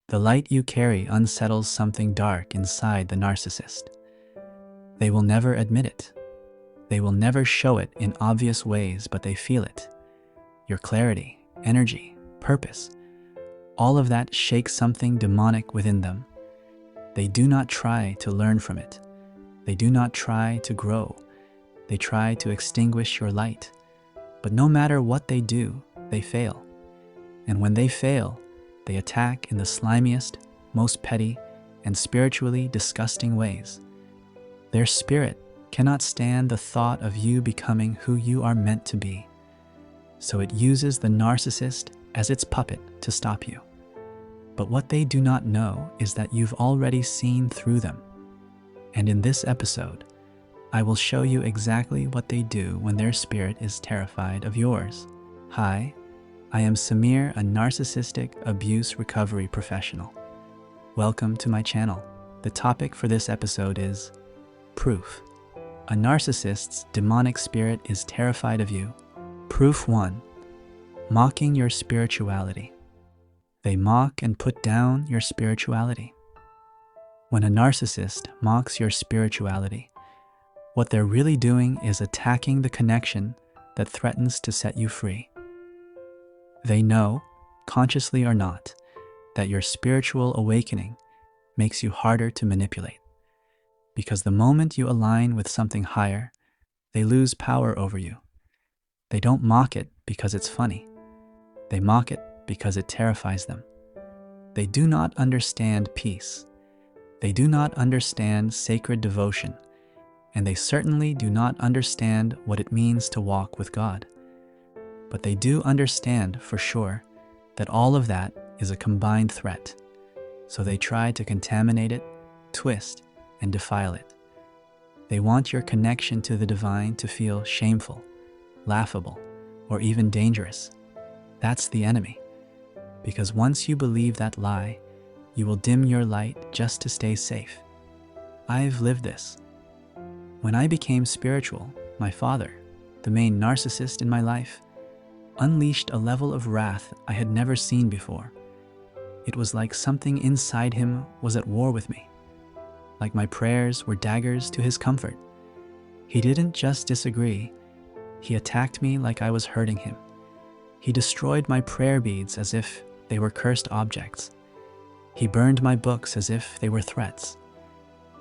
The light you carry unsettles something dark inside the narcissist. They will never admit it. They will never show it in obvious ways, but they feel it. Your clarity, energy, purpose, all of that shakes something demonic within them. They do not try to learn from it. They do not try to grow. They try to extinguish your light. But no matter what they do, they fail. And when they fail, they attack in the slimiest, most petty, and spiritually disgusting ways. Their spirit cannot stand the thought of you becoming who you are meant to be. So it uses the narcissist as its puppet to stop you. But what they do not know is that you've already seen through them. And in this episode, I will show you exactly what they do when their spirit is terrified of yours. Hi, I am Samir, a narcissistic abuse recovery professional. Welcome to my channel. The topic for this episode is proof. A narcissist's demonic spirit is terrified of you. Proof 1. Mocking your spirituality. They mock and put down your spirituality. When a narcissist mocks your spirituality, what they're really doing is attacking the connection that threatens to set you free. They know, consciously or not, that your spiritual awakening makes you harder to manipulate. Because the moment you align with something higher, they lose power over you. They don't mock it because it's funny. They mock it because it terrifies them. They do not understand peace. They do not understand sacred devotion. And they certainly do not understand what it means to walk with God. But they do understand for sure that all of that is a combined threat. So they try to contaminate it, twist, and defile it. They want your connection to the divine to feel shameful, laughable, or even dangerous. That's the enemy. Because once you believe that lie, you will dim your light just to stay safe. I've lived this. When I became spiritual, my father, the main narcissist in my life, unleashed a level of wrath I had never seen before. It was like something inside him was at war with me. Like my prayers were daggers to his comfort. He didn't just disagree, he attacked me like I was hurting him. He destroyed my prayer beads as if they were cursed objects. He burned my books as if they were threats.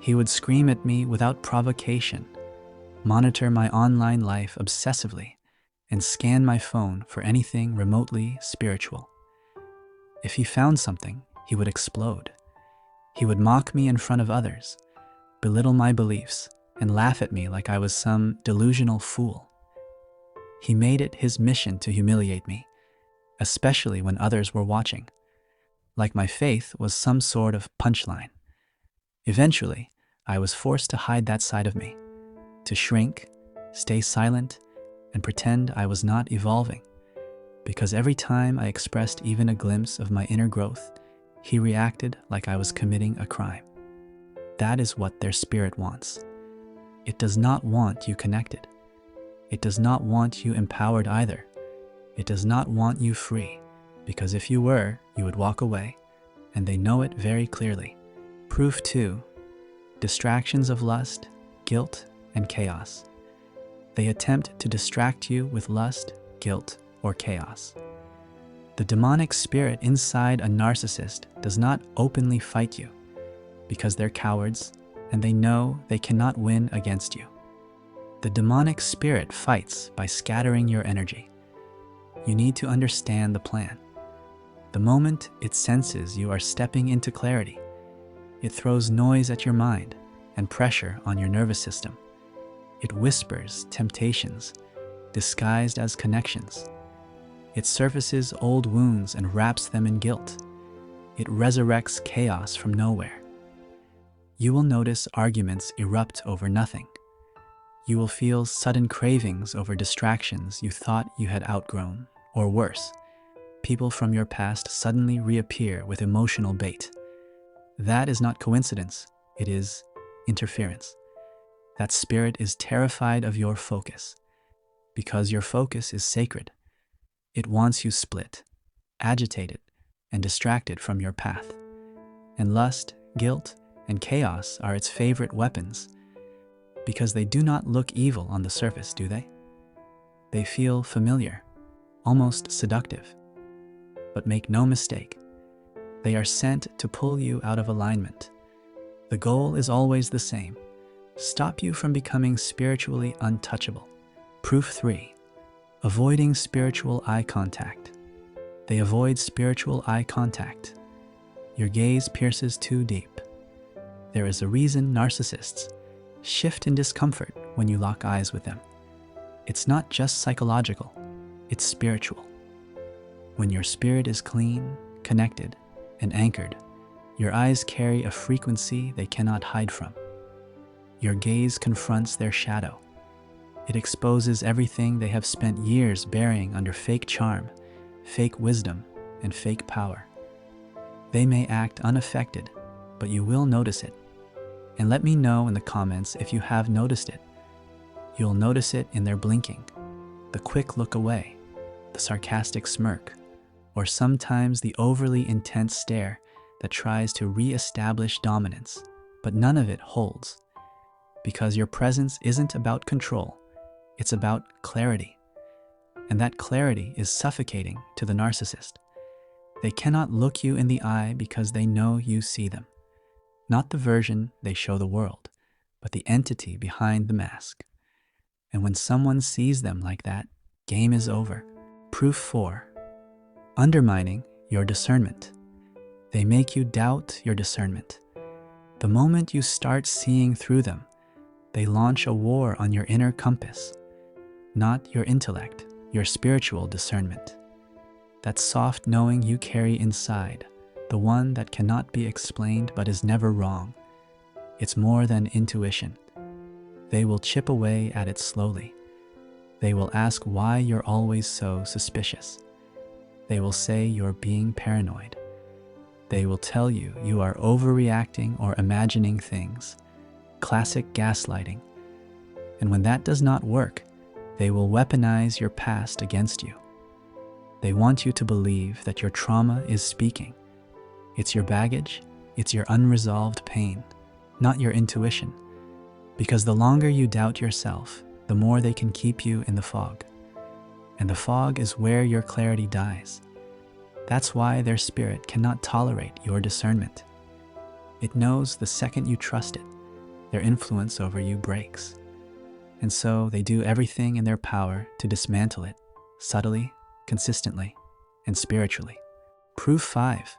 He would scream at me without provocation, monitor my online life obsessively, and scan my phone for anything remotely spiritual. If he found something, he would explode. He would mock me in front of others, belittle my beliefs, and laugh at me like I was some delusional fool. He made it his mission to humiliate me, especially when others were watching, like my faith was some sort of punchline. Eventually, I was forced to hide that side of me, to shrink, stay silent, and pretend I was not evolving. Because every time I expressed even a glimpse of my inner growth, he reacted like I was committing a crime. That is what their spirit wants. It does not want you connected. It does not want you empowered either. It does not want you free, because if you were, you would walk away, and they know it very clearly. Proof 2. Distractions of lust, guilt, and chaos. They attempt to distract you with lust, guilt, or chaos. The demonic spirit inside a narcissist does not openly fight you, because they're cowards, and they know they cannot win against you. The demonic spirit fights by scattering your energy. You need to understand the plan. The moment it senses you are stepping into clarity, it throws noise at your mind and pressure on your nervous system. It whispers temptations, disguised as connections. It surfaces old wounds and wraps them in guilt. It resurrects chaos from nowhere. You will notice arguments erupt over nothing. You will feel sudden cravings over distractions you thought you had outgrown, or worse, people from your past suddenly reappear with emotional bait. That is not coincidence, it is interference. That spirit is terrified of your focus, because your focus is sacred. It wants you split, agitated, and distracted from your path. And lust, guilt, and chaos are its favorite weapons, because they do not look evil on the surface, do they? They feel familiar, almost seductive. But make no mistake, they are sent to pull you out of alignment. The goal is always the same: stop you from becoming spiritually untouchable. Proof 3. Avoiding spiritual eye contact. They avoid spiritual eye contact. Your gaze pierces too deep. There is a reason narcissists shift in discomfort when you lock eyes with them. It's not just psychological, it's spiritual. When your spirit is clean, connected, and anchored, your eyes carry a frequency they cannot hide from. Your gaze confronts their shadow. It exposes everything they have spent years burying under fake charm, fake wisdom, and fake power. They may act unaffected, but you will notice it. And let me know in the comments if you have noticed it. You'll notice it in their blinking, the quick look away, the sarcastic smirk, or sometimes the overly intense stare that tries to re-establish dominance. But none of it holds, because your presence isn't about control, it's about clarity. And that clarity is suffocating to the narcissist. They cannot look you in the eye because they know you see them. Not the version they show the world, but the entity behind the mask. And when someone sees them like that, game is over. Proof 4. Undermining your discernment. They make you doubt your discernment. The moment you start seeing through them, they launch a war on your inner compass, not your intellect, your spiritual discernment. That soft knowing you carry inside, the one that cannot be explained but is never wrong. It's more than intuition. They will chip away at it slowly. They will ask why you're always so suspicious. They will say you're being paranoid. They will tell you you are overreacting or imagining things. Classic gaslighting. And when that does not work, they will weaponize your past against you. They want you to believe that your trauma is speaking. It's your baggage, it's your unresolved pain, not your intuition. Because the longer you doubt yourself, the more they can keep you in the fog. And the fog is where your clarity dies. That's why their spirit cannot tolerate your discernment. It knows the second you trust it, their influence over you breaks. And so they do everything in their power to dismantle it, subtly, consistently, and spiritually. Proof 5.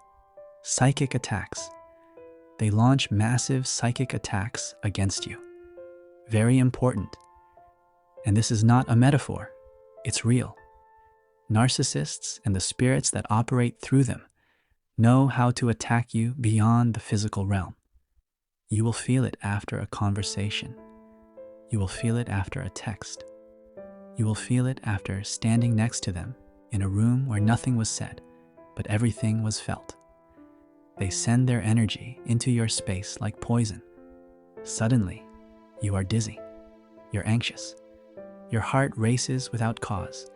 Psychic attacks. They launch massive psychic attacks against you. Very important. And this is not a metaphor, it's real. Narcissists and the spirits that operate through them know how to attack you beyond the physical realm. You will feel it after a conversation. You will feel it after a text. You will feel it after standing next to them in a room where nothing was said, but everything was felt. They send their energy into your space like poison. Suddenly, you are dizzy. You're anxious. Your heart races without cause.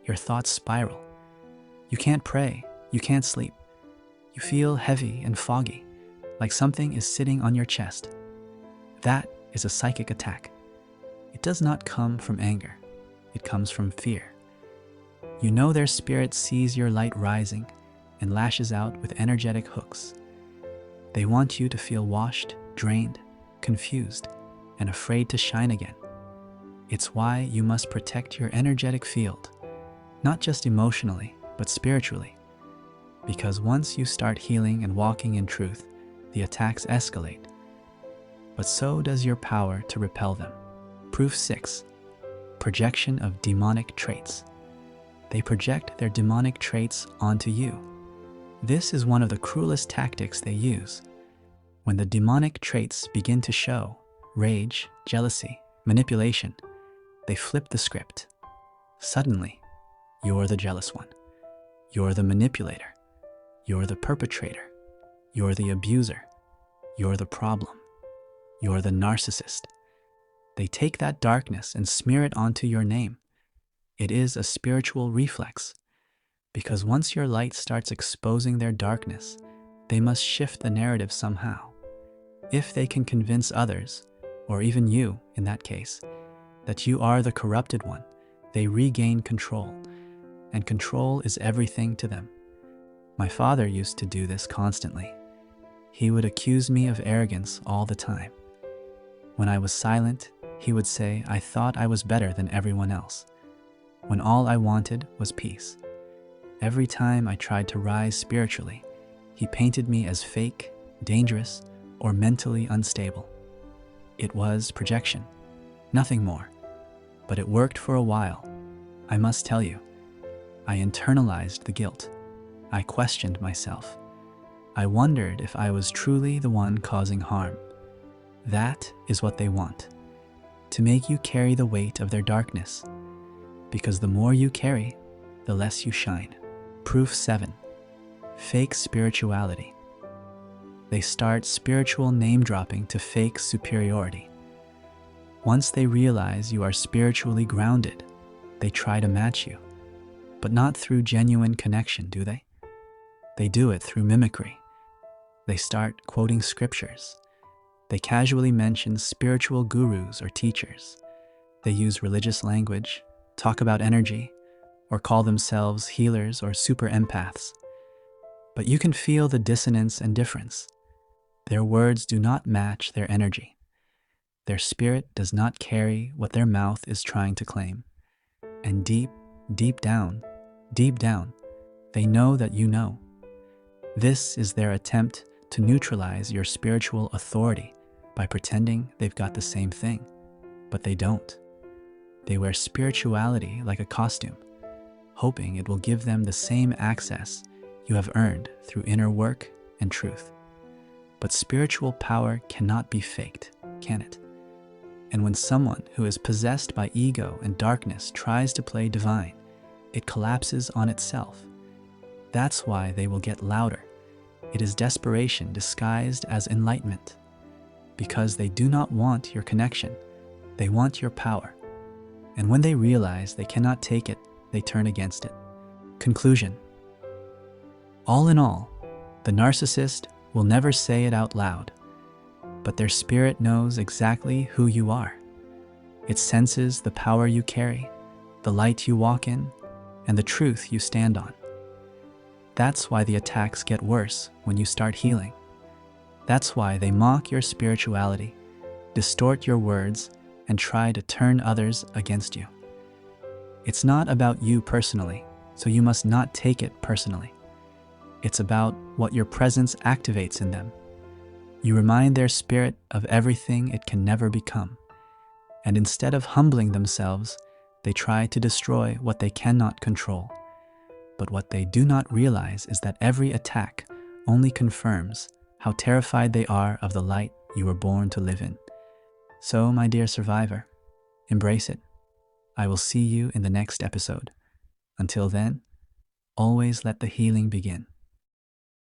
Your thoughts spiral. You can't pray. You can't sleep. You feel heavy and foggy, like something is sitting on your chest. That is a psychic attack. It does not come from anger. It comes from fear. You know their spirit sees your light rising and lashes out with energetic hooks. They want you to feel washed, drained, confused, and afraid to shine again. It's why you must protect your energetic field, not just emotionally, but spiritually. Because once you start healing and walking in truth, the attacks escalate. But so does your power to repel them. Proof 6. Projection of demonic traits. They project their demonic traits onto you. This is one of the cruelest tactics they use. When the demonic traits begin to show, rage, jealousy, manipulation, they flip the script. Suddenly, you're the jealous one. You're the manipulator. You're the perpetrator. You're the abuser. You're the problem. You're the narcissist. They take that darkness and smear it onto your name. It is a spiritual reflex, because once your light starts exposing their darkness, they must shift the narrative somehow. If they can convince others, or even you in that case, that you are the corrupted one, they regain control, and control is everything to them. My father used to do this constantly. He would accuse me of arrogance all the time. When I was silent, he would say I thought I was better than everyone else, when all I wanted was peace. Every time I tried to rise spiritually, he painted me as fake, dangerous, or mentally unstable. It was projection, nothing more. But it worked for a while. I must tell you, I internalized the guilt. I questioned myself. I wondered if I was truly the one causing harm. That is what they want, to make you carry the weight of their darkness. Because the more you carry, the less you shine. Proof 7. Fake spirituality. They start spiritual name-dropping to fake superiority. Once they realize you are spiritually grounded, they try to match you. But not through genuine connection, do they? They do it through mimicry. They start quoting scriptures. They casually mention spiritual gurus or teachers. They use religious language, talk about energy, or call themselves healers or super empaths. But you can feel the dissonance and difference. Their words do not match their energy. Their spirit does not carry what their mouth is trying to claim. And deep down, they know that you know. This is their attempt to neutralize your spiritual authority by pretending they've got the same thing, but they don't. They wear spirituality like a costume, hoping it will give them the same access you have earned through inner work and truth. But spiritual power cannot be faked, can it? And when someone who is possessed by ego and darkness tries to play divine, it collapses on itself. That's why they will get louder. It is desperation disguised as enlightenment. Because they do not want your connection, they want your power. And when they realize they cannot take it, they turn against it. Conclusion. All in all, the narcissist will never say it out loud, but their spirit knows exactly who you are. It senses the power you carry, the light you walk in, and the truth you stand on. That's why the attacks get worse when you start healing. That's why they mock your spirituality, distort your words, and try to turn others against you. It's not about you personally, so you must not take it personally. It's about what your presence activates in them. You remind their spirit of everything it can never become. And instead of humbling themselves, they try to destroy what they cannot control. But what they do not realize is that every attack only confirms how terrified they are of the light you were born to live in. So, my dear survivor, embrace it. I will see you in the next episode. Until then, always let the healing begin.